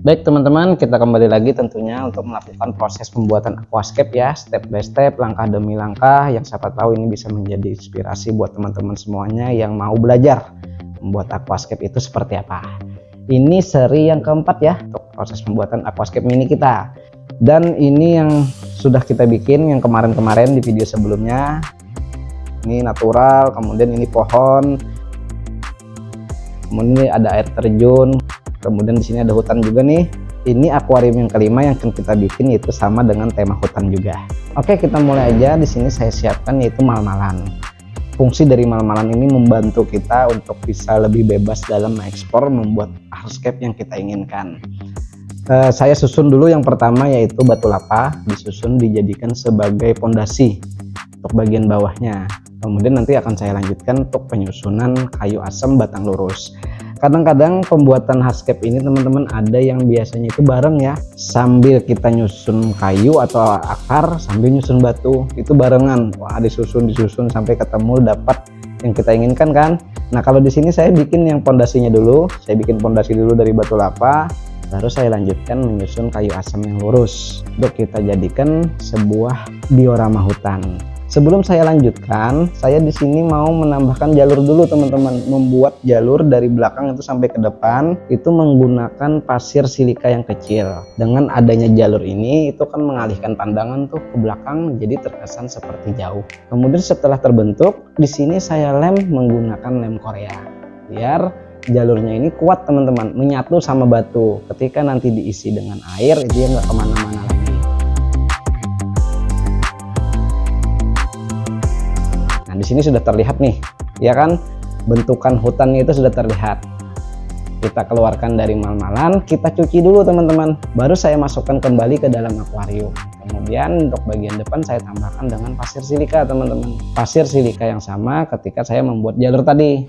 Baik teman-teman, kita kembali lagi tentunya untuk melakukan proses pembuatan aquascape ya, step by step, langkah demi langkah, yang siapa tahu ini bisa menjadi inspirasi buat teman-teman semuanya yang mau belajar membuat aquascape itu seperti apa. Ini seri yang keempat ya untuk proses pembuatan aquascape mini kita. Dan ini yang sudah kita bikin yang kemarin-kemarin di video sebelumnya. Ini natural, kemudian ini pohon, kemudian ini ada air terjun. Kemudian di sini ada hutan juga nih. Ini akuarium yang kelima yang akan kita bikin, yaitu sama dengan tema hutan juga. Oke, kita mulai aja. Di sini saya siapkan yaitu mal-malan. Fungsi dari mal-malan ini membantu kita untuk bisa lebih bebas dalam mengekspor membuat aquascape yang kita inginkan. Saya susun dulu yang pertama yaitu batu lapa, disusun dijadikan sebagai pondasi untuk bagian bawahnya. Kemudian nanti akan saya lanjutkan untuk penyusunan kayu asam batang lurus. Kadang-kadang pembuatan aquascape ini teman-teman ada yang biasanya itu bareng ya, sambil kita nyusun kayu atau akar sambil nyusun batu, itu barengan. Wah, disusun sampai ketemu dapat yang kita inginkan kan. Nah, kalau di sini saya bikin yang pondasinya dulu. Saya bikin pondasi dulu dari batu lapa, baru saya lanjutkan menyusun kayu asam yang lurus untuk kita jadikan sebuah diorama hutan. Sebelum saya lanjutkan, saya di sini mau menambahkan jalur dulu teman-teman. Membuat jalur dari belakang itu sampai ke depan itu menggunakan pasir silika yang kecil. Dengan adanya jalur ini itu kan mengalihkan pandangan tuh ke belakang, jadi terkesan seperti jauh. Kemudian setelah terbentuk, di sini saya lem menggunakan lem Korea biar jalurnya ini kuat teman-teman, menyatu sama batu. Ketika nanti diisi dengan air, dia nggak kemana-mana lagi. Di sini sudah terlihat nih, ya kan, bentukan hutannya itu sudah terlihat. Kita keluarkan dari mal-malan, kita cuci dulu teman-teman, baru saya masukkan kembali ke dalam akuarium. Kemudian untuk bagian depan saya tambahkan dengan pasir silika teman-teman, pasir silika yang sama ketika saya membuat jalur tadi.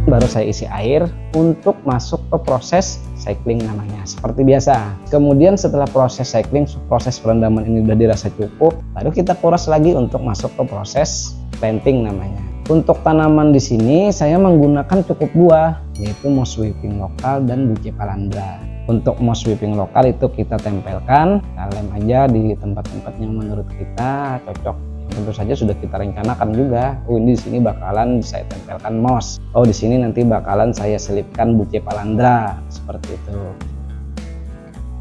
Baru saya isi air untuk masuk ke proses cycling namanya, seperti biasa. Kemudian setelah proses cycling, proses perendaman ini sudah dirasa cukup, baru kita kuras lagi untuk masuk ke proses planting namanya. Untuk tanaman di sini saya menggunakan cukup dua, yaitu moss weeping lokal dan bucephalandra. Untuk moss weeping lokal itu kita tempelkan, kita lem aja di tempat-tempat yang menurut kita cocok. Tentu saja sudah kita rencanakan juga. Oh, ini di sini bakalan saya tempelkan moss. Oh, di sini nanti bakalan saya selipkan bucephalandra, seperti itu.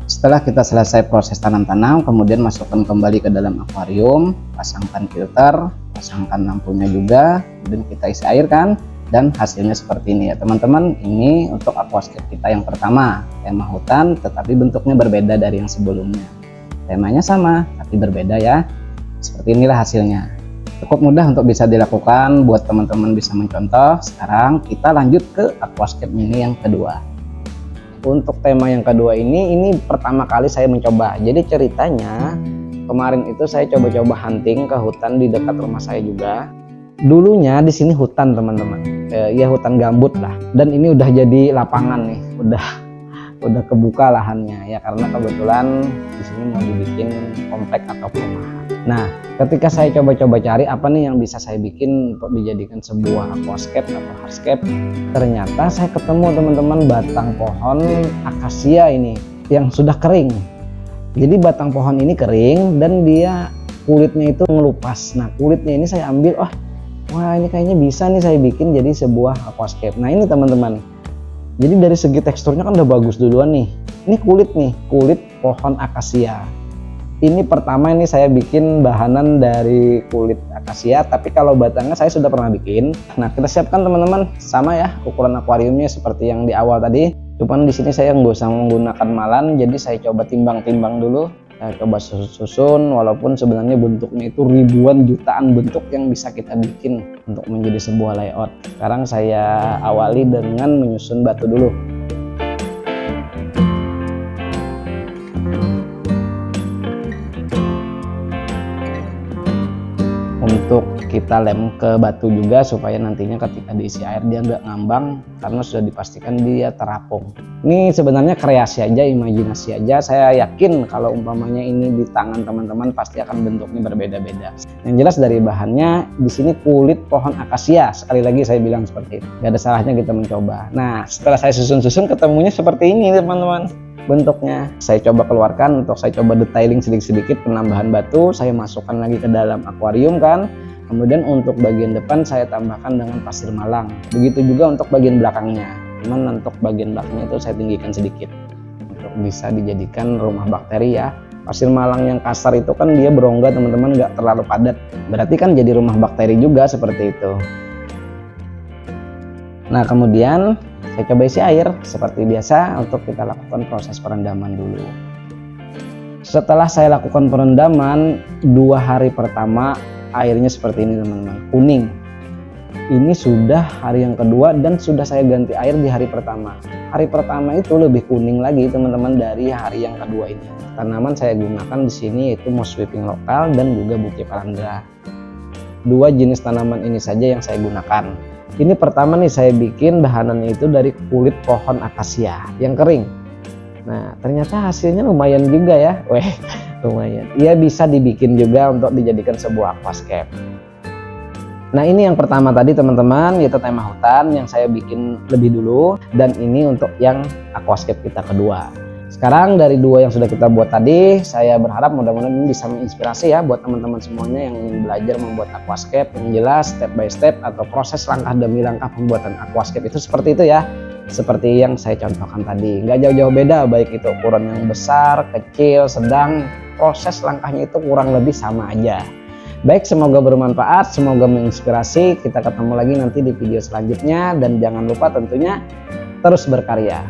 Setelah kita selesai proses tanam-tanam, kemudian masukkan kembali ke dalam akuarium, pasangkan filter, pasangkan lampunya juga, kemudian kita isi air kan, dan hasilnya seperti ini ya teman-teman. Ini untuk aquascape kita yang pertama, tema hutan, tetapi bentuknya berbeda dari yang sebelumnya. Temanya sama, tapi berbeda ya. Seperti inilah hasilnya. Cukup mudah untuk bisa dilakukan, buat teman-teman bisa mencontoh. Sekarang kita lanjut ke aquascape mini yang kedua. Untuk tema yang kedua ini pertama kali saya mencoba. Jadi ceritanya kemarin itu saya coba-coba hunting ke hutan di dekat rumah saya juga. Dulunya di sini hutan teman-teman, ya hutan gambut lah. Dan ini udah jadi lapangan nih, udah kebuka lahannya ya, karena kebetulan di sini mau dibikin komplek atau perumahan. Nah, ketika saya coba-coba cari apa nih yang bisa saya bikin untuk dijadikan sebuah aquascape atau hardscape, ternyata saya ketemu teman-teman batang pohon akasia ini yang sudah kering. Jadi batang pohon ini kering dan dia kulitnya itu ngelupas. Nah, kulitnya ini saya ambil, wah ini kayaknya bisa nih saya bikin jadi sebuah aquascape. Nah, ini teman-teman. Jadi dari segi teksturnya kan udah bagus duluan nih. Ini kulit pohon akasia. Ini pertama ini saya bikin bahanan dari kulit akasia, tapi kalau batangnya saya sudah pernah bikin. Nah, kita siapkan teman-teman, sama ya ukuran akuariumnya seperti yang di awal tadi. Cuman di sini saya nggak usah menggunakan malan, jadi saya coba timbang-timbang dulu. Saya coba susun, walaupun sebenarnya bentuknya itu ribuan jutaan bentuk yang bisa kita bikin untuk menjadi sebuah layout. Sekarang saya awali dengan menyusun batu dulu. Untuk kita lem ke batu juga supaya nantinya ketika diisi air dia nggak ngambang, karena sudah dipastikan dia terapung. Ini sebenarnya kreasi aja, imajinasi aja. Saya yakin kalau umpamanya ini di tangan teman-teman pasti akan bentuknya berbeda-beda. Yang jelas dari bahannya di sini kulit pohon akasia. Sekali lagi saya bilang seperti itu. Gak ada salahnya kita mencoba. Nah, setelah saya susun-susun ketemunya seperti ini teman-teman. Bentuknya saya coba keluarkan, untuk saya coba detailing sedikit-sedikit penambahan batu, saya masukkan lagi ke dalam akuarium kan. Kemudian untuk bagian depan saya tambahkan dengan pasir malang, begitu juga untuk bagian belakangnya. Cuman untuk bagian belakangnya itu saya tinggikan sedikit untuk bisa dijadikan rumah bakteri ya. Pasir malang yang kasar itu kan dia berongga teman-teman, nggak terlalu padat, berarti kan jadi rumah bakteri juga seperti itu. Nah kemudian saya coba isi air seperti biasa untuk kita lakukan proses perendaman dulu. Setelah saya lakukan perendaman 2 hari pertama, airnya seperti ini teman-teman, kuning. Ini sudah hari yang kedua dan sudah saya ganti air di hari pertama. Hari pertama itu lebih kuning lagi teman-teman dari hari yang kedua ini. Tanaman saya gunakan di sini yaitu moss sweeping lokal dan juga bouquet palandra. 2 jenis tanaman ini saja yang saya gunakan. Ini pertama nih saya bikin dahanannya itu dari kulit pohon akasia yang kering. Nah ternyata hasilnya lumayan juga ya. Lumayan. Ia bisa dibikin juga untuk dijadikan sebuah aquascape. Nah ini yang pertama tadi teman-teman, yaitu tema hutan yang saya bikin lebih dulu, dan ini untuk yang aquascape kita kedua. Sekarang dari 2 yang sudah kita buat tadi, saya berharap mudah-mudahan ini bisa menginspirasi ya buat teman-teman semuanya yang ingin belajar membuat aquascape. Yang jelas step by step atau proses langkah demi langkah pembuatan aquascape itu seperti itu ya. Seperti yang saya contohkan tadi, nggak jauh-jauh beda, baik itu ukuran yang besar, kecil, sedang, proses langkahnya itu kurang lebih sama aja. Baik, semoga bermanfaat, semoga menginspirasi. Kita ketemu lagi nanti di video selanjutnya, dan jangan lupa tentunya terus berkarya.